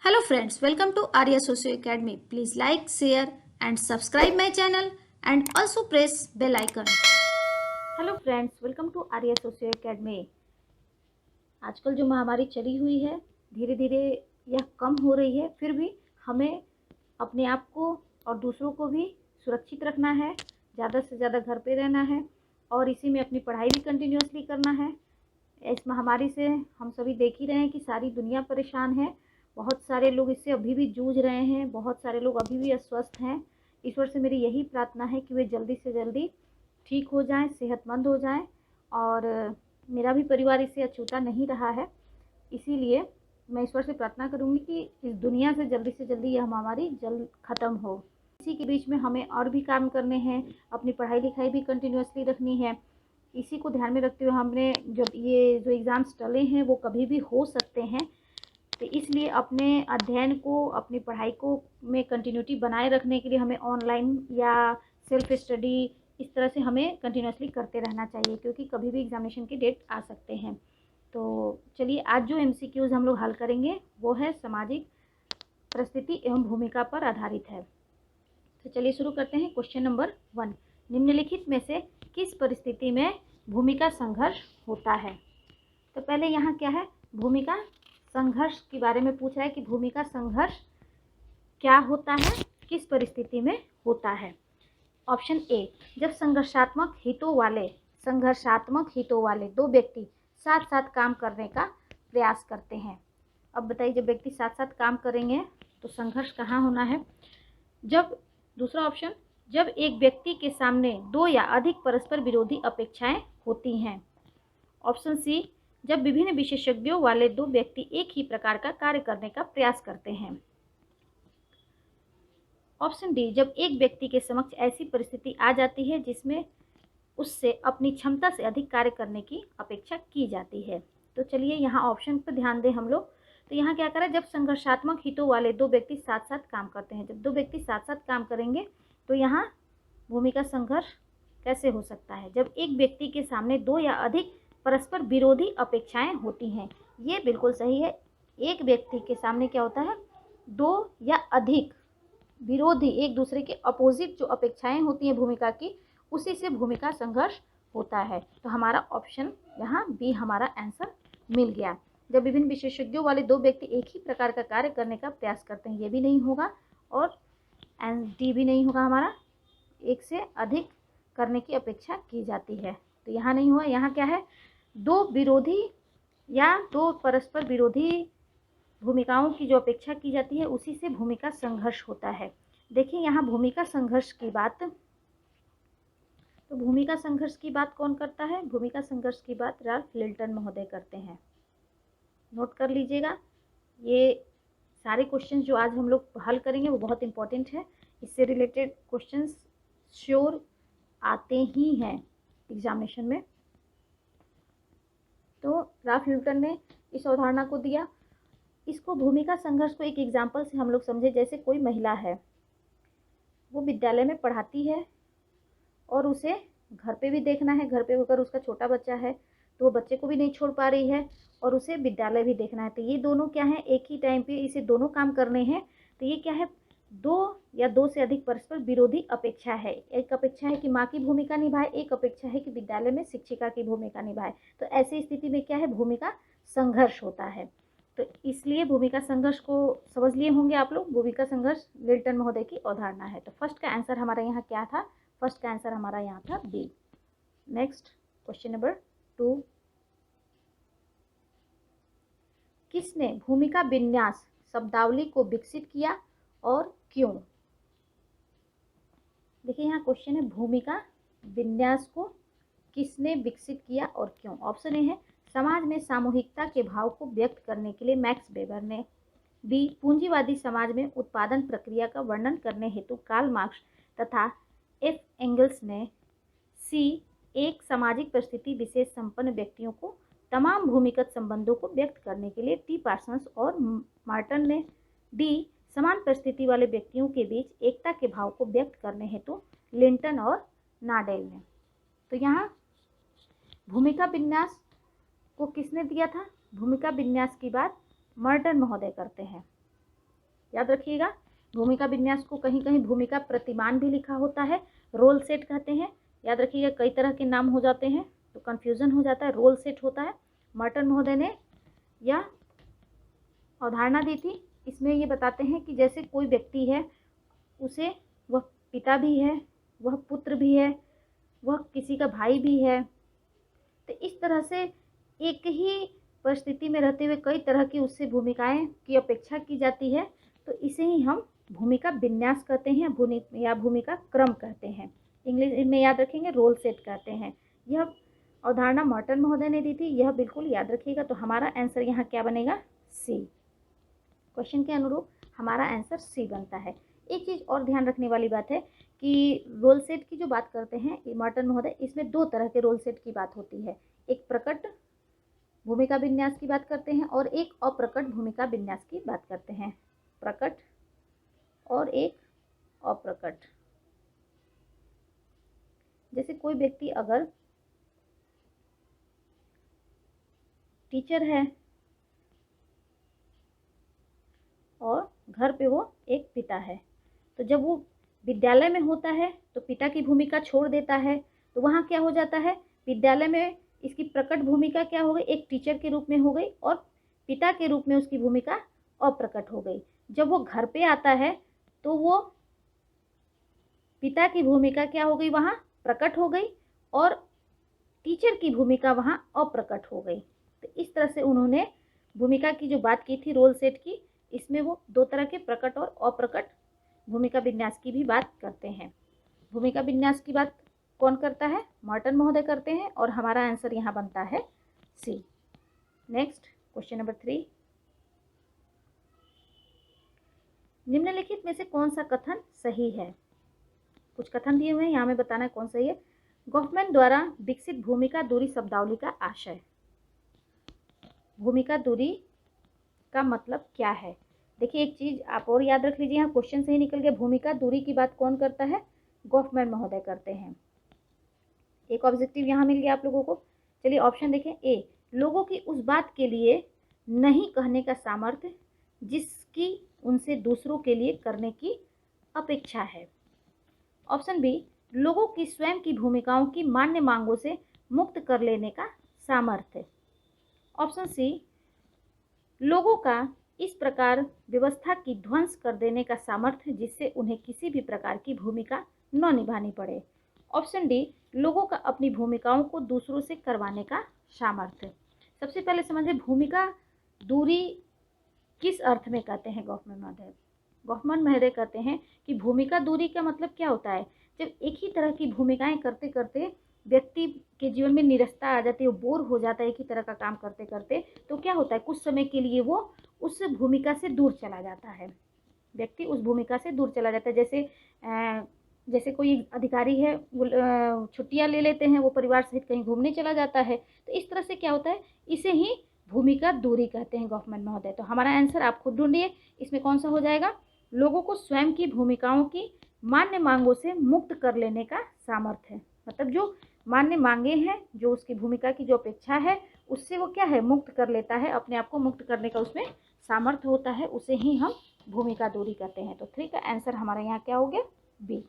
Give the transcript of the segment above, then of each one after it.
Hello friends, welcome to Arya Socio Academy. Please like, share and subscribe my channel and also press bell icon. Hello friends, welcome to Arya Socio Academy. आजकल जो महामारी चली हुई है धीरे धीरे यह कम हो रही है, फिर भी हमें अपने आप को और दूसरों को भी सुरक्षित रखना है, ज़्यादा से ज़्यादा घर पे रहना है और इसी में अपनी पढ़ाई भी कंटिन्यूअसली करना है। इस महामारी से हम सभी देख ही रहे हैं कि सारी दुनिया परेशान है। बहुत सारे लोग इससे अभी भी जूझ रहे हैं, बहुत सारे लोग अभी भी अस्वस्थ हैं। ईश्वर से मेरी यही प्रार्थना है कि वे जल्दी से जल्दी ठीक हो जाएं, सेहतमंद हो जाएं और मेरा भी परिवार इससे अछूता नहीं रहा है। इसीलिए मैं ईश्वर से प्रार्थना करूंगी कि इस दुनिया से जल्दी यह महामारी जल्द ख़त्म हो। इसी के बीच में हमें और भी काम करने हैं, अपनी पढ़ाई लिखाई भी कंटिन्यूअसली रखनी है। इसी को ध्यान में रखते हुए हमने जो एग्ज़ाम्स टले हैं वो कभी भी हो सकते हैं, तो इसलिए अपने अध्ययन को, अपनी पढ़ाई को में कंटिन्यूटी बनाए रखने के लिए हमें ऑनलाइन या सेल्फ स्टडी इस तरह से हमें कंटिन्यूअसली करते रहना चाहिए, क्योंकि कभी भी एग्जामिनेशन की डेट आ सकते हैं। तो चलिए, आज जो MCQs हम लोग हल करेंगे वो है सामाजिक परिस्थिति एवं भूमिका पर आधारित है। तो चलिए शुरू करते हैं। क्वेश्चन नंबर 1, निम्नलिखित में से किस परिस्थिति में भूमिका संघर्ष होता है? तो पहले यहाँ क्या है, भूमिका संघर्ष के बारे में पूछ रहा है कि भूमिका संघर्ष क्या होता है, किस परिस्थिति में होता है। ऑप्शन ए, जब संघर्षात्मक हितों वाले दो व्यक्ति साथ साथ काम करने का प्रयास करते हैं। अब बताइए, जब व्यक्ति साथ साथ काम करेंगे तो संघर्ष कहाँ होना है? दूसरा ऑप्शन, जब एक व्यक्ति के सामने दो या अधिक परस्पर विरोधी अपेक्षाएं होती हैं। ऑप्शन सी, जब विभिन्न विशेषज्ञों वाले दो व्यक्ति एक ही प्रकार का कार्य करने का प्रयास करते हैं। ऑप्शन डी, जब एक व्यक्ति के समक्ष ऐसी परिस्थिति आ जाती है जिसमें उससे अपनी क्षमता से अधिक कार्य करने की अपेक्षा की जाती है। तो चलिए यहाँ ऑप्शन पर ध्यान दें हम लोग। तो यहाँ क्या करें, जब संघर्षात्मक हितों वाले दो व्यक्ति साथ साथ काम करते हैं, जब दो व्यक्ति साथ साथ काम करेंगे तो यहाँ भूमिका संघर्ष कैसे हो सकता है? जब एक व्यक्ति के सामने दो या अधिक परस्पर विरोधी अपेक्षाएं होती हैं। ये बिल्कुल सही है। एक व्यक्ति के सामने क्या होता है, दो या अधिक विरोधी, एक दूसरे के अपोजिट जो अपेक्षाएं होती हैं भूमिका की, उसी से भूमिका संघर्ष होता है। तो हमारा ऑप्शन यहाँ बी हमारा आंसर मिल गया। जब विभिन्न विशेषज्ञों वाले दो व्यक्ति एक ही प्रकार का कार्य करने का प्रयास करते हैं, ये भी नहीं होगा और डी भी नहीं होगा हमारा, एक से अधिक करने की अपेक्षा की जाती है, तो यहाँ नहीं हुआ। यहाँ क्या है, दो विरोधी या दो परस्पर विरोधी भूमिकाओं की जो अपेक्षा की जाती है उसी से भूमिका संघर्ष होता है। देखिए यहाँ भूमिका संघर्ष की बात, तो भूमिका संघर्ष की बात कौन करता है? भूमिका संघर्ष की बात राल्फ लिल्टन महोदय करते हैं। नोट कर लीजिएगा, ये सारे क्वेश्चन जो आज हम लोग हल करेंगे वो बहुत इंपॉर्टेंट है। इससे रिलेटेड क्वेश्चंस श्योर आते ही हैं एग्जामिनेशन में। तो राल्फ लिल्टन ने इस अवधारणा को दिया। इसको भूमिका संघर्ष को एक एग्जाम्पल से हम लोग समझे, जैसे कोई महिला है, वो विद्यालय में पढ़ाती है और उसे घर पे भी देखना है। घर पे अगर उसका छोटा बच्चा है तो वो बच्चे को भी नहीं छोड़ पा रही है और उसे विद्यालय भी देखना है। तो ये दोनों क्या है, एक ही टाइम पे इसे दोनों काम करने हैं। तो ये क्या है, दो या दो से अधिक परस्पर विरोधी अपेक्षा है। एक अपेक्षा है कि माँ की भूमिका निभाए, एक अपेक्षा है कि विद्यालय में शिक्षिका की भूमिका निभाए। तो ऐसी स्थिति में क्या है, भूमिका संघर्ष होता है। तो इसलिए भूमिका संघर्ष को समझ लिए होंगे आप लोग। भूमिका संघर्ष लिल्टन महोदय की अवधारणा है। तो फर्स्ट का आंसर हमारा यहाँ क्या था? फर्स्ट का आंसर हमारा यहाँ था बी। नेक्स्ट क्वेश्चन नंबर 2, किसने भूमिका विन्यास शब्दावली को विकसित किया और क्यों? देखिए यहाँ क्वेश्चन है, भूमिका विन्यास को किसने विकसित किया और क्यों? ऑप्शन ए है, समाज में सामूहिकता के भाव को व्यक्त करने के लिए मैक्स वेबर ने। बी, पूंजीवादी समाज में उत्पादन प्रक्रिया का वर्णन करने हेतु कार्ल मार्क्स तथा एफ एंगल्स ने। सी, एक सामाजिक परिस्थिति विशेष संपन्न व्यक्तियों को तमाम भूमिगत संबंधों को व्यक्त करने के लिए टी पार्सन्स और मार्टन ने। डी, समान परिस्थिति वाले व्यक्तियों के बीच एकता के भाव को व्यक्त करने हेतु लिंटन और नाडेल ने। तो यहाँ भूमिका विन्यास को किसने दिया था? भूमिका विन्यास की बात मर्टन महोदय करते हैं। याद रखिएगा। भूमिका विन्यास को कहीं कहीं भूमिका प्रतिमान भी लिखा होता है, रोल सेट कहते हैं। याद रखिएगा, कई तरह के नाम हो जाते हैं तो कन्फ्यूज़न हो जाता है। रोल सेट होता है। मर्टन महोदय ने यह अवधारणा दी थी। इसमें ये बताते हैं कि जैसे कोई व्यक्ति है, उसे वह पिता भी है, वह पुत्र भी है, वह किसी का भाई भी है। तो इस तरह से एक ही परिस्थिति में रहते हुए कई तरह की उससे भूमिकाएं की अपेक्षा की जाती है, तो इसे ही हम भूमिका विन्यास कहते हैं या भूमिका क्रम कहते हैं। इंग्लिश में याद रखेंगे, रोल सेट कहते हैं। यह अवधारणा मर्टन महोदय ने दी थी, यह बिल्कुल याद रखिएगा। तो हमारा आंसर यहाँ क्या बनेगा? सी। क्वेश्चन के अनुरूप हमारा आंसर सी बनता है। एक चीज़ और ध्यान रखने वाली बात है कि रोल सेट की जो बात करते हैं मर्टन महोदय, इसमें दो तरह के रोल सेट की बात होती है। एक प्रकट भूमिका विन्यास की बात करते हैं और एक अप्रकट भूमिका विन्यास की बात करते हैं। प्रकट और एक अप्रकट। जैसे कोई व्यक्ति अगर टीचर है और घर पे वो एक पिता है, तो जब वो विद्यालय में होता है तो पिता की भूमिका छोड़ देता है, तो वहाँ क्या हो जाता है, विद्यालय में इसकी प्रकट भूमिका क्या हो गई, एक टीचर के रूप में हो गई और पिता के रूप में उसकी भूमिका अप्रकट हो गई। जब वो घर पे आता है तो वो पिता की भूमिका क्या हो गई, वहाँ प्रकट हो गई और टीचर की भूमिका वहाँ अप्रकट हो गई। तो इस तरह से उन्होंने भूमिका की जो बात की थी रोल सेट की, इसमें वो दो तरह के प्रकट और अप्रकट भूमिका विन्यास की भी बात करते हैं। भूमिका विन्यास की बात कौन करता है? मर्टन महोदय करते हैं और हमारा आंसर यहाँ बनता है सी। नेक्स्ट क्वेश्चन नंबर 3, निम्नलिखित में से कौन सा कथन सही है? कुछ कथन दिए हुए हैं, यहाँ में बताना है कौन सही है। गॉफमैन द्वारा विकसित भूमिका दूरी शब्दावली का आशय। भूमिका दूरी का मतलब क्या है? देखिए एक चीज़ आप और याद रख लीजिए, यहाँ क्वेश्चन से ही निकल गया। भूमिका दूरी की बात कौन करता है? गॉफमैन महोदय करते हैं। एक ऑब्जेक्टिव यहाँ मिल गया आप लोगों को। चलिए ऑप्शन देखें। ए, लोगों की उस बात के लिए नहीं कहने का सामर्थ्य जिसकी उनसे दूसरों के लिए करने की अपेक्षा है। ऑप्शन बी, लोगों की स्वयं की भूमिकाओं की मान्य मांगों से मुक्त कर लेने का सामर्थ्य। ऑप्शन सी, लोगों का इस प्रकार व्यवस्था की ध्वंस कर देने का सामर्थ्य जिससे उन्हें किसी भी प्रकार की भूमिका न निभानी पड़े। ऑप्शन डी, लोगों का अपनी भूमिकाओं को दूसरों से करवाने का सामर्थ्य। सबसे पहले समझिए भूमिका दूरी किस अर्थ में कहते हैं गॉफमैन महोदय। गॉफमैन महोदय कहते हैं कि भूमिका दूरी का मतलब क्या होता है, जब एक ही तरह की भूमिकाएं करते करते व्यक्ति के जीवन में निरस्ता आ जाती है, वो बोर हो जाता है एक ही तरह का काम करते करते, तो क्या होता है, कुछ समय के लिए वो उस भूमिका से दूर चला जाता है। व्यक्ति उस भूमिका से दूर चला जाता है। जैसे कोई अधिकारी है, वो छुट्टियां ले लेते हैं, वो परिवार सहित कहीं घूमने चला जाता है, तो इस तरह से क्या होता है, इसे ही भूमिका दूरी कहते हैं गॉफमैन महोदय। तो हमारा आंसर आप खुद ढूंढिए, इसमें कौन सा हो जाएगा? लोगों को स्वयं की भूमिकाओं की मान्य मांगों से मुक्त कर लेने का सामर्थ्य है। मतलब जो मान्य मांगे हैं, जो उसकी भूमिका की जो अपेक्षा है, उससे वो क्या है, मुक्त कर लेता है, अपने आप को मुक्त करने का उसमें सामर्थ्य होता है, उसे ही हम भूमिका दूरी कहते हैं। तो 3 का आंसर हमारा यहाँ क्या हो गया? बी।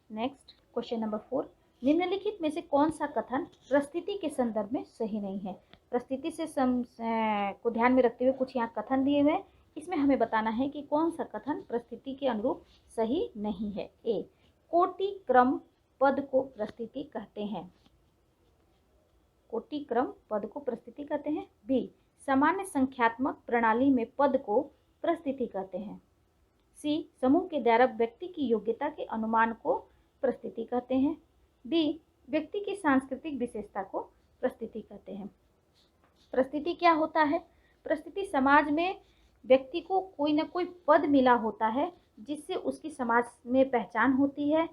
नेक्स्ट क्वेश्चन नंबर 4, निम्नलिखित में से कौन सा कथन परिस्थिति के संदर्भ में सही नहीं है? परिस्थिति से को ध्यान में रखते हुए कुछ यहाँ कथन दिए हुए हैं, इसमें हमें बताना है कि कौन सा कथन परिस्थिति के अनुरूप सही नहीं है। ए, कोटि क्रम पद को परिस्थिति कहते हैं। कोटि क्रम पद को परिस्थिति कहते हैं। बी, सामान्य संख्यात्मक प्रणाली में पद को परिस्थिति कहते हैं। सी, समूह के द्वारा व्यक्ति की योग्यता के अनुमान को परिस्थिति कहते हैं। डी, व्यक्ति की सांस्कृतिक विशेषता को परिस्थिति कहते हैं। परिस्थिति क्या होता है? परिस्थिति समाज में व्यक्ति को कोई ना कोई पद मिला होता है जिससे उसकी समाज में पहचान होती है।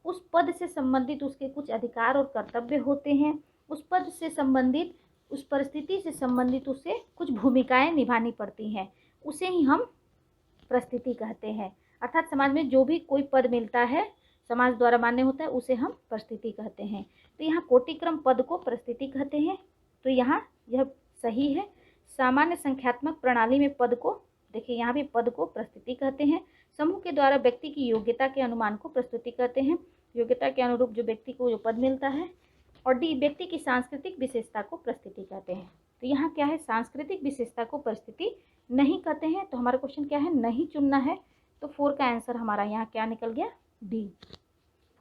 उस पद से संबंधित उसके कुछ अधिकार और कर्तव्य होते हैं। उस पद से संबंधित, उस परिस्थिति से संबंधित उसे कुछ भूमिकाएं निभानी पड़ती हैं, उसे ही हम परिस्थिति कहते हैं। अर्थात समाज में जो भी कोई पद मिलता है, समाज द्वारा मान्य होता है, उसे हम परिस्थिति कहते हैं। तो यहाँ कोटिक्रम पद को परिस्थिति कहते हैं, तो यहाँ यह सही है। सामान्य संख्यात्मक प्रणाली में पद को देखिए यहाँ भी पद को प्रस्तुति कहते हैं। समूह के द्वारा व्यक्ति की योग्यता के अनुमान को प्रस्तुति कहते हैं, योग्यता के अनुरूप जो व्यक्ति को जो पद मिलता है। और डी, व्यक्ति की सांस्कृतिक विशेषता को प्रस्तुति कहते हैं। तो यहाँ क्या है, सांस्कृतिक विशेषता को प्रस्तुति नहीं कहते हैं। तो हमारा क्वेश्चन क्या है, नहीं चुनना है। तो 4 का आंसर हमारा यहाँ क्या निकल गया, डी।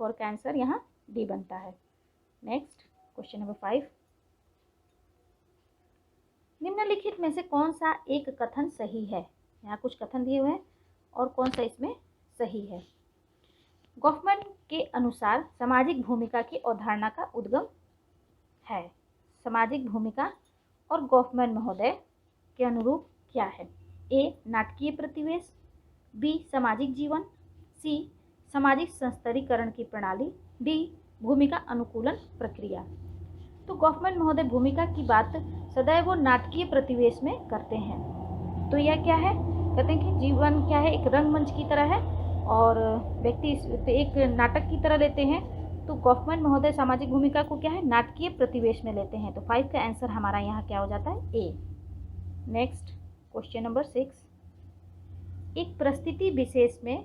4 का आंसर यहाँ डी बनता है। नेक्स्ट क्वेश्चन नंबर 5, निम्नलिखित में से कौन सा एक कथन सही है। यहाँ कुछ कथन दिए हुए हैं और कौन सा इसमें सही है। गॉफमैन के अनुसार सामाजिक भूमिका की अवधारणा का उद्गम है। सामाजिक भूमिका और गॉफमैन महोदय के अनुरूप क्या है। ए, नाटकीय प्रतिवेश, बी, सामाजिक जीवन, सी, सामाजिक संस्तरीकरण की प्रणाली, डी, भूमिका अनुकूलन प्रक्रिया। तो गॉफमैन महोदय भूमिका की बात सदैव वो नाटकीय प्रतिवेश में करते हैं। तो यह क्या है, कहते हैं कि जीवन क्या है, एक रंगमंच की तरह है और व्यक्ति एक नाटक की तरह लेते हैं। तो गॉफमैन महोदय सामाजिक भूमिका को क्या है, नाटकीय प्रतिवेश में लेते हैं। तो 5 का आंसर हमारा यहाँ क्या हो जाता है, ए। नेक्स्ट क्वेश्चन नंबर 6, एक परिस्थिति विशेष में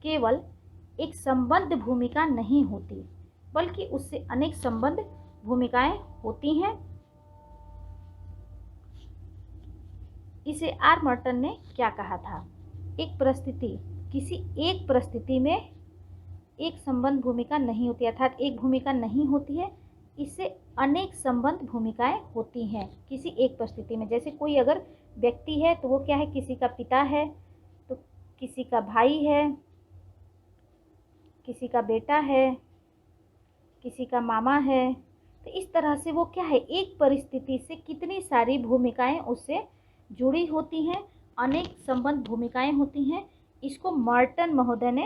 केवल एक संबद्ध भूमिका नहीं होती बल्कि उससे अनेक संबद्ध भूमिकाएं होती हैं। इसे आर मर्टन ने क्या कहा था। एक परिस्थिति, किसी एक परिस्थिति में एक संबद्ध भूमिका नहीं होती, अर्थात एक भूमिका नहीं होती है, इससे अनेक संबद्ध भूमिकाएं होती हैं किसी एक परिस्थिति में। जैसे कोई अगर व्यक्ति है तो वो क्या है, किसी का पिता है, तो किसी का भाई है, किसी का बेटा है, किसी का मामा है। तो इस तरह से वो क्या है, एक परिस्थिति से कितनी सारी भूमिकाएं उससे जुड़ी होती हैं, अनेक संबद्ध भूमिकाएं होती हैं। इसको मर्टन महोदय ने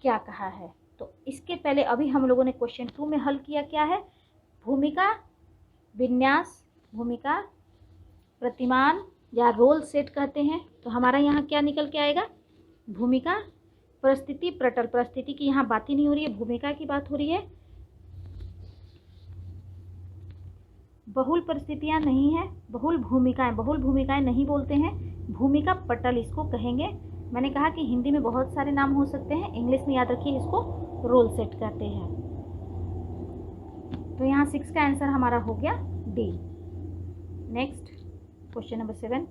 क्या कहा है। तो इसके पहले अभी हम लोगों ने क्वेश्चन 2 में हल किया, क्या है, भूमिका विन्यास, भूमिका प्रतिमान या रोल सेट कहते हैं। तो हमारा यहाँ क्या निकल के आएगा, भूमिका परिस्थिति प्रटल। परिस्थिति की यहाँ बात ही नहीं हो रही है, भूमिका की बात हो रही है। बहुल परिस्थितियाँ नहीं है, बहुल भूमिकाएं नहीं बोलते हैं, भूमिका पटल इसको कहेंगे। मैंने कहा कि हिंदी में बहुत सारे नाम हो सकते हैं, इंग्लिश में याद रखिए इसको रोल सेट कहते हैं। तो यहाँ 6 का आंसर हमारा हो गया डी। नेक्स्ट क्वेश्चन नंबर 7,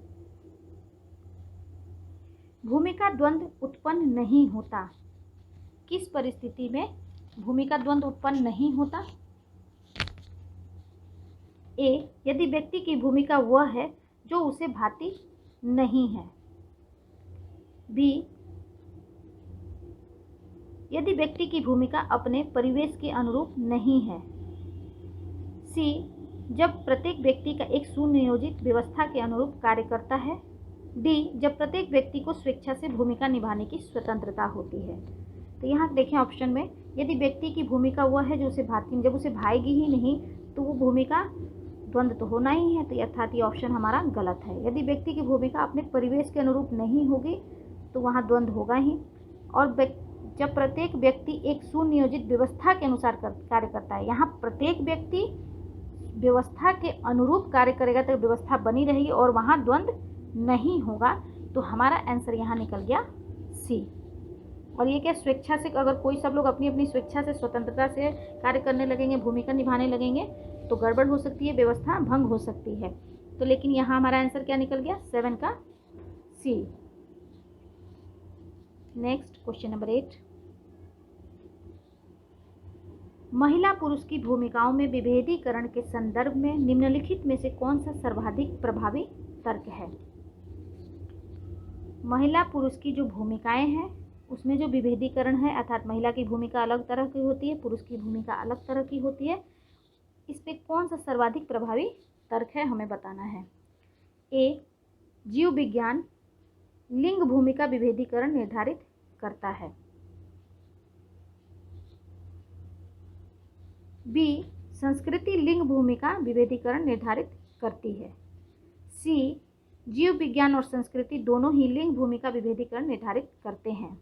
भूमिका द्वंद्व उत्पन्न नहीं होता। किस परिस्थिति में भूमिका द्वंद्व उत्पन्न नहीं होता। ए, यदि व्यक्ति की भूमिका वह है जो उसे भाती नहीं है। बी, यदि व्यक्ति की भूमिका अपने परिवेश के अनुरूप नहीं है। सी, जब प्रत्येक व्यक्ति का एक सुनियोजित व्यवस्था के अनुरूप कार्य करता है। डी, जब प्रत्येक व्यक्ति को स्वेच्छा से भूमिका निभाने की स्वतंत्रता होती है। तो यहाँ देखें ऑप्शन में, यदि व्यक्ति की भूमिका वह है जो उसे भाती, जब उसे भाएगी ही नहीं तो वो भूमिका द्वंद्व तो होना ही है। तो अर्थात ये ऑप्शन हमारा गलत है। यदि व्यक्ति की भूमिका अपने परिवेश के अनुरूप नहीं होगी तो वहाँ द्वंद्व होगा ही। और जब प्रत्येक व्यक्ति एक सुनियोजित व्यवस्था के अनुसार कार्य करता है, यहाँ प्रत्येक व्यक्ति व्यवस्था के अनुरूप कार्य करेगा तो व्यवस्था बनी रहेगी और वहाँ द्वंद्व नहीं होगा। तो हमारा आंसर यहाँ निकल गया सी। और ये क्या, स्वेच्छा से, अगर कोई सब लोग अपनी अपनी स्वेच्छा से स्वतंत्रता से कार्य करने लगेंगे, भूमिका निभाने लगेंगे तो गड़बड़ हो सकती है, व्यवस्था भंग हो सकती है। तो लेकिन यहाँ हमारा आंसर क्या निकल गया, 7 का सी। नेक्स्ट क्वेश्चन नंबर 8, महिला पुरुष की भूमिकाओं में विभेदीकरण के संदर्भ में निम्नलिखित में से कौन सा सर्वाधिक प्रभावी तर्क है। महिला पुरुष की जो भूमिकाएं हैं उसमें जो विभेदीकरण है, अर्थात महिला की भूमिका अलग तरह की होती है, पुरुष की भूमिका अलग तरह की होती है, इस पे कौन सा सर्वाधिक प्रभावी तर्क है हमें बताना है। ए, जीव विज्ञान लिंग भूमिका विभेदीकरण निर्धारित करता है। बी, संस्कृति लिंग भूमिका विभेदीकरण निर्धारित करती है। सी, जीव विज्ञान और संस्कृति दोनों ही लिंग भूमिका विभेदीकरण निर्धारित करते हैं।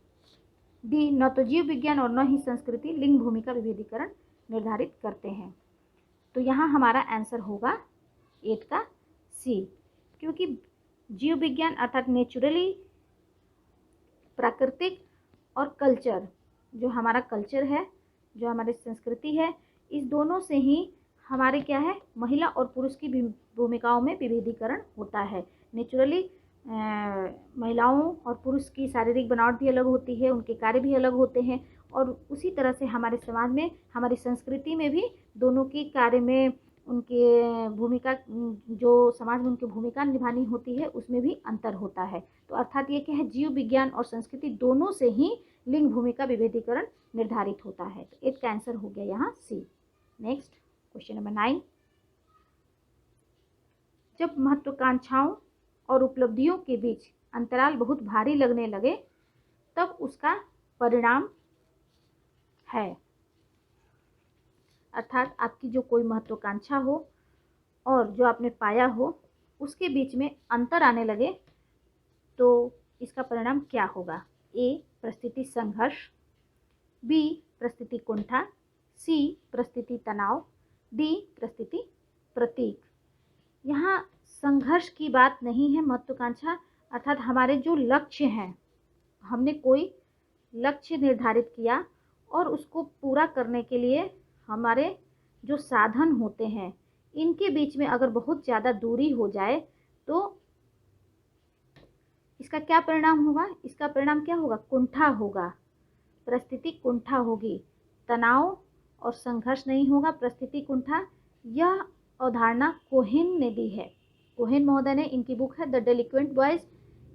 डी, न तो जीव विज्ञान और न ही संस्कृति लिंग भूमिका विभेदीकरण निर्धारित करते हैं। तो यहाँ हमारा आंसर होगा 8 का सी, क्योंकि जीव विज्ञान अर्थात नेचुरली, प्राकृतिक, और कल्चर जो हमारा कल्चर है, जो हमारी संस्कृति है, इस दोनों से ही हमारे क्या है, महिला और पुरुष की भूमिकाओं में विभेदीकरण होता है। नेचुरली महिलाओं और पुरुष की शारीरिक बनावट भी अलग होती है, उनके कार्य भी अलग होते हैं, और उसी तरह से हमारे समाज में, हमारी संस्कृति में भी दोनों की कार्य में उनके भूमिका, जो समाज में उनकी भूमिका निभानी होती है, उसमें भी अंतर होता है। तो अर्थात ये क्या है, जीव विज्ञान और संस्कृति दोनों से ही लिंग भूमिका विभेदीकरण निर्धारित होता है। तो एक का आंसर हो गया यहाँ सी। नेक्स्ट क्वेश्चन नंबर 9, जब महत्वाकांक्षाओं और उपलब्धियों के बीच अंतराल बहुत भारी लगने लगे तब उसका परिणाम है। अर्थात आपकी जो कोई महत्वाकांक्षा हो और जो आपने पाया हो उसके बीच में अंतर आने लगे तो इसका परिणाम क्या होगा। ए परिस्थिति संघर्ष, बी परिस्थिति कुंठा, सी परिस्थिति तनाव, डी परिस्थिति प्रतीक। यहाँ संघर्ष की बात नहीं है। महत्वाकांक्षा अर्थात हमारे जो लक्ष्य हैं, हमने कोई लक्ष्य निर्धारित किया और उसको पूरा करने के लिए हमारे जो साधन होते हैं, इनके बीच में अगर बहुत ज़्यादा दूरी हो जाए तो इसका क्या परिणाम होगा। इसका परिणाम क्या होगा, कुंठा होगा, परिस्थिति कुंठा होगी। तनाव और संघर्ष नहीं होगा, परिस्थिति कुंठा। यह अवधारणा कोहेन ने दी है। कोहेन महोदय ने, इनकी बुक है द डेलिक्वेंट बॉयज,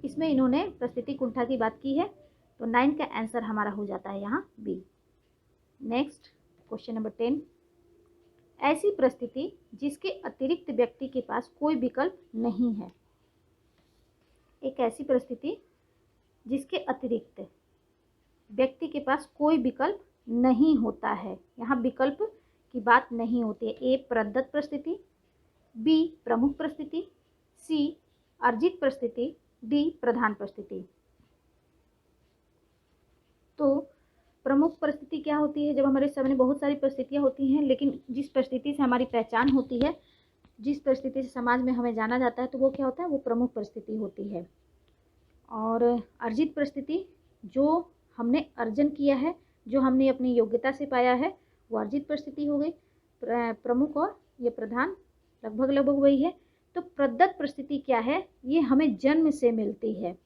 इसमें इन्होंने परिस्थिति कुंठा की बात की है। तो 9 का आंसर हमारा हो जाता है यहाँ बी। नेक्स्ट क्वेश्चन नंबर 10, ऐसी परिस्थिति जिसके अतिरिक्त व्यक्ति के पास कोई विकल्प नहीं है। एक ऐसी परिस्थिति जिसके अतिरिक्त व्यक्ति के पास कोई विकल्प नहीं होता है। यहाँ विकल्प की बात नहीं होती है। ए प्रदत्त परिस्थिति, बी प्रमुख परिस्थिति, सी अर्जित परिस्थिति, डी प्रधान परिस्थिति। तो प्रमुख परिस्थिति क्या होती है, जब हमारे सामने बहुत सारी परिस्थितियाँ होती हैं लेकिन जिस परिस्थिति से हमारी पहचान होती है, जिस परिस्थिति से समाज में हमें जाना जाता है, तो वो क्या होता है, वो प्रमुख परिस्थिति होती है। और अर्जित परिस्थिति, जो हमने अर्जन किया है, जो हमने अपनी योग्यता से पाया है, वो अर्जित परिस्थिति हो गई। प्रमुख और ये प्रधान लगभग वही है। तो प्रदत्त परिस्थिति क्या है, ये हमें जन्म से मिलती है।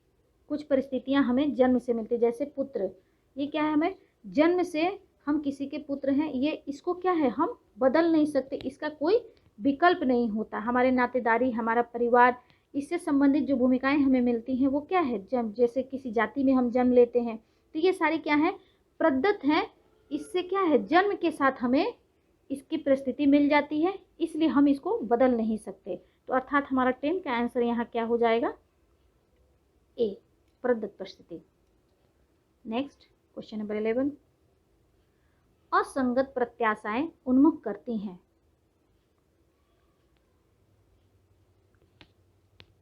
कुछ परिस्थितियां हमें जन्म से मिलती है, जैसे पुत्र, ये क्या है, हमें जन्म से हम किसी के पुत्र हैं, ये इसको क्या है, हम बदल नहीं सकते, इसका कोई विकल्प नहीं होता। हमारे नातेदारी, हमारा परिवार, इससे संबंधित जो भूमिकाएं हमें मिलती हैं वो क्या है, जन्म। जैसे किसी जाति में हम जन्म लेते हैं तो ये सारी क्या है, प्रदत्त हैं। इससे क्या है, जन्म के साथ हमें इसकी परिस्थिति मिल जाती है, इसलिए हम इसको बदल नहीं सकते। तो अर्थात हमारा 10 का आंसर यहाँ क्या हो जाएगा, ए प्रदत्त परिस्थिति। नेक्स्ट क्वेश्चन नंबर 11, असंगत प्रत्याशाएं उन्मुख करती हैं।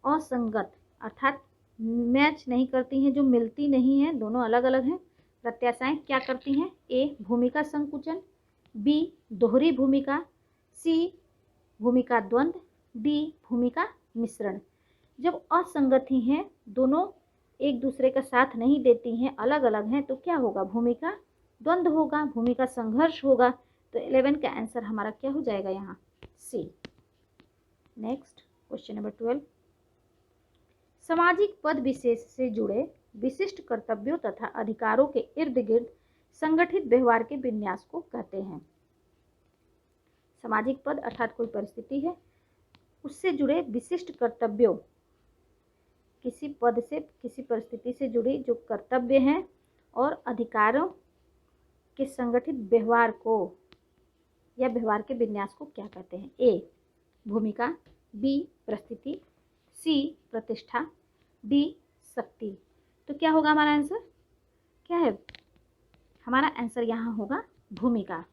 असंगत अर्थात मैच नहीं करती हैं, जो मिलती नहीं है, दोनों अलग अलग हैं। प्रत्याशाएं क्या करती हैं, ए भूमिका संकुचन, बी दोहरी भूमिका, सी भूमिका द्वंद्व, डी भूमिका मिश्रण। जब असंगत ही हैं, दोनों एक दूसरे का साथ नहीं देती हैं, अलग अलग हैं, तो क्या होगा, भूमिका द्वंद्व होगा, भूमिका संघर्ष होगा। तो 11 का आंसर हमारा क्या हो जाएगा यहाँ, सी। नेक्स्ट क्वेश्चन नंबर 12, सामाजिक पद विशेष से जुड़े विशिष्ट कर्तव्यों तथा अधिकारों के इर्द गिर्द संगठित व्यवहार के विन्यास को कहते हैं। सामाजिक पद अर्थात कोई परिस्थिति है, उससे जुड़े विशिष्ट कर्तव्यों, किसी पद से, किसी परिस्थिति से जुड़ी जो कर्तव्य हैं और अधिकारों के संगठित व्यवहार को या व्यवहार के विन्यास को क्या कहते हैं। ए भूमिका, बी परिस्थिति, सी प्रतिष्ठा, डी शक्ति। तो क्या होगा हमारा आंसर, क्या है, हमारा आंसर यहाँ होगा भूमिका।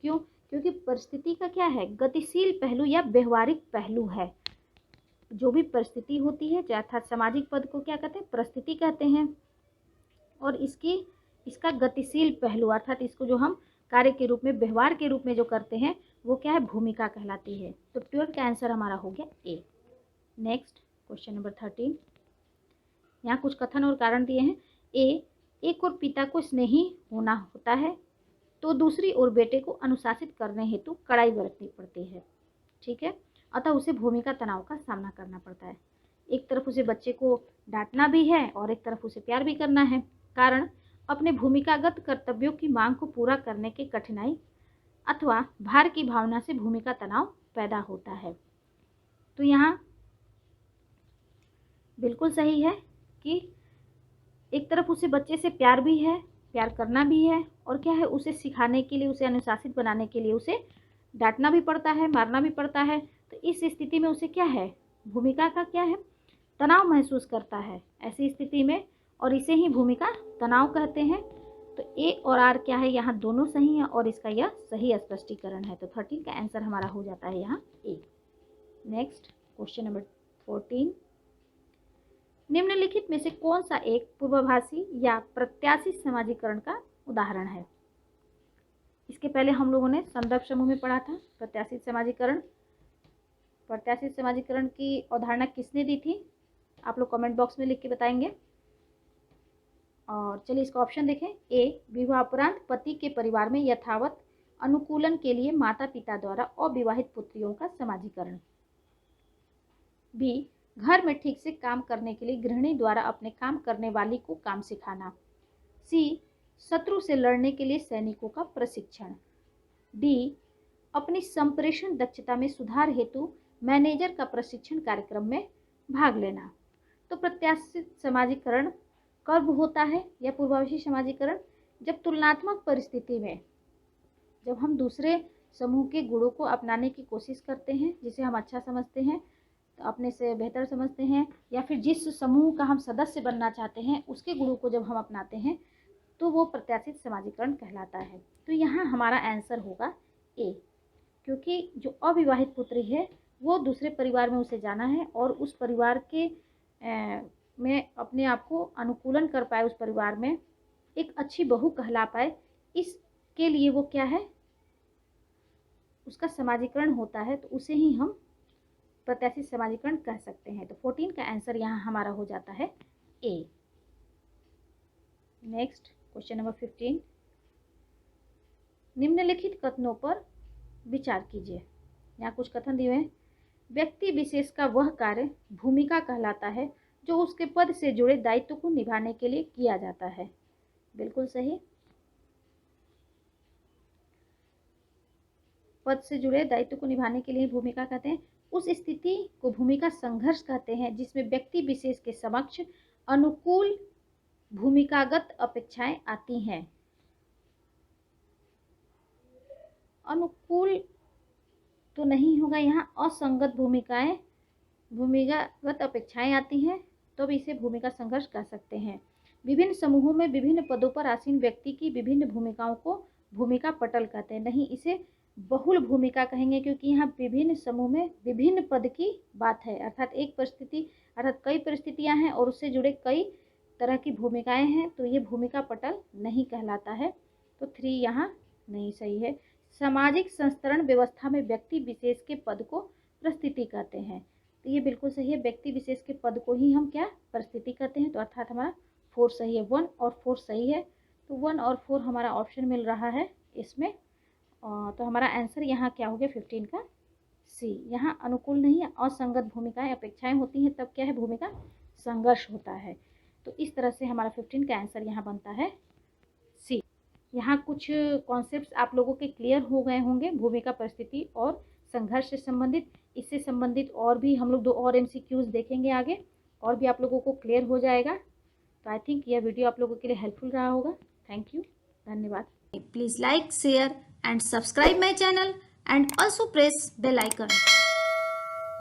क्यों, क्योंकि परिस्थिति का क्या है, गतिशील पहलू या व्यवहारिक पहलू है। जो भी परिस्थिति होती है, अर्थात सामाजिक पद को क्या कहते हैं, परिस्थिति कहते हैं, और इसका गतिशील पहलू अर्थात इसको जो हम कार्य के रूप में, व्यवहार के रूप में जो करते हैं, वो क्या है, भूमिका कहलाती है। तो 12 का आंसर हमारा हो गया ए। नेक्स्ट क्वेश्चन नंबर 13, यहाँ कुछ कथन और कारण दिए हैं। एक और पिता को स्नेही होना होता है तो दूसरी ओर बेटे को अनुशासित करने हेतु कड़ाई बरतनी पड़ती है। ठीक है, अतः उसे भूमिका तनाव का सामना करना पड़ता है। एक तरफ उसे बच्चे को डांटना भी है और एक तरफ उसे प्यार भी करना है। कारण अपने भूमिकागत कर्तव्यों की मांग को पूरा करने की कठिनाई अथवा भार की भावना से भूमिका तनाव पैदा होता है। तो यहाँ बिल्कुल सही है कि एक तरफ उसे बच्चे से प्यार भी है, प्यार करना भी है, और क्या है, उसे सिखाने के लिए, उसे अनुशासित बनाने के लिए उसे डांटना भी पड़ता है, मारना भी पड़ता है। तो इस स्थिति में उसे क्या है, भूमिका का क्या है, तनाव महसूस करता है ऐसी स्थिति में, और इसे ही भूमिका तनाव कहते हैं। तो ए और आर क्या है, यहाँ दोनों सही हैं और इसका यह सही स्पष्टीकरण है। तो 13 का आंसर हमारा हो जाता है यहाँ ए। नेक्स्ट क्वेश्चन नंबर 14, निम्नलिखित में से कौन सा एक पूर्वाभासी या प्रत्याशित समाजीकरण का उदाहरण है। इसके पहले हम लोगों ने संदर्भ समूह में पढ़ा था प्रत्याशित समाजीकरण। प्रत्याशित समाजीकरण की अवधारणा किसने दी थी, आप लोग कमेंट बॉक्स में लिख के बताएंगे। और चलिए इसका ऑप्शन देखें। ए, विवाहोपरांत पति के परिवार में यथावत अनुकूलन के लिए माता पिता द्वारा अविवाहित पुत्रियों का समाजीकरण। बी, घर में ठीक से काम करने के लिए गृहिणी द्वारा अपने काम करने वाली को काम सिखाना। सी, शत्रु से लड़ने के लिए सैनिकों का प्रशिक्षण। डी, अपनी संप्रेषण दक्षता में सुधार हेतु मैनेजर का प्रशिक्षण कार्यक्रम में भाग लेना। तो प्रत्याशित समाजीकरण कब होता है या पूर्वाभासी समाजीकरण, जब तुलनात्मक परिस्थिति में, जब हम दूसरे समूह के गुणों को अपनाने की कोशिश करते हैं, जिसे हम अच्छा समझते हैं, तो अपने से बेहतर समझते हैं, या फिर जिस समूह का हम सदस्य बनना चाहते हैं उसके गुणों को जब हम अपनाते हैं, तो वो प्रत्याशित समाजीकरण कहलाता है। तो यहाँ हमारा आंसर होगा ए, क्योंकि जो अविवाहित पुत्री है वो दूसरे परिवार में उसे जाना है और उस परिवार के में अपने आप को अनुकूलन कर पाए, उस परिवार में एक अच्छी बहू कहला पाए, इसके लिए वो क्या है, उसका समाजीकरण होता है। तो उसे ही हम प्रत्याशित समाजीकरण कह सकते हैं। तो 14 का आंसर यहाँ हमारा हो जाता है ए। नेक्स्ट क्वेश्चन नंबर 15, निम्नलिखित कथनों पर विचार कीजिए। यहाँ कुछ कथन दिए हैं। व्यक्ति विशेष का वह कार्य भूमिका कहलाता है जो उसके पद से जुड़े दायित्व को निभाने के लिए किया जाता है। बिल्कुल सही, पद से जुड़े दायित्व को निभाने के लिए भूमिका कहते हैं। उस स्थिति को भूमिका संघर्ष कहते हैं जिसमें व्यक्ति विशेष के समक्ष अनुकूल भूमिकागत अपेक्षाएं आती हैं। अनुकूल तो नहीं होगा, यहाँ असंगत भूमिकागत अपेक्षाएं आती हैं, तो भी इसे भूमिका संघर्ष कह सकते हैं। विभिन्न समूहों में विभिन्न पदों पर आसीन व्यक्ति की विभिन्न भूमिकाओं को भूमिका पटल कहते हैं। नहीं, इसे बहुल भूमिका कहेंगे, क्योंकि यहाँ विभिन्न समूह में विभिन्न पद की बात है, अर्थात एक परिस्थिति, अर्थात कई परिस्थितियां हैं और उससे जुड़े कई तरह की भूमिकाएं हैं, तो ये भूमिका पटल नहीं कहलाता है। तो 3 यहाँ नहीं सही है। सामाजिक संस्तरण व्यवस्था में व्यक्ति विशेष के पद को परिस्थिति कहते हैं, तो ये बिल्कुल सही है। व्यक्ति विशेष के पद को ही हम क्या, परिस्थिति कहते हैं। तो अर्थात हमारा 4 सही है, 1 और 4 सही है। तो 1 और 4 हमारा ऑप्शन मिल रहा है इसमें। तो हमारा आंसर यहाँ क्या हो गया, 15 का सी। यहाँ अनुकूल नहीं है, असंगत भूमिकाएं अपेक्षाएं होती हैं, तब क्या है, भूमिका संघर्ष होता है। तो इस तरह से हमारा 15 का आंसर यहाँ बनता है सी। यहाँ कुछ कॉन्सेप्ट्स आप लोगों के क्लियर हो गए होंगे, भूमिका परिस्थिति और संघर्ष से संबंधित। इससे संबंधित और भी हम लोग 2 और MCQs देखेंगे आगे, और भी आप लोगों को क्लियर हो जाएगा। तो आई थिंक यह वीडियो आप लोगों के लिए हेल्पफुल रहा होगा। थैंक यू, धन्यवाद। Please like, share and subscribe my channel and also press bell icon.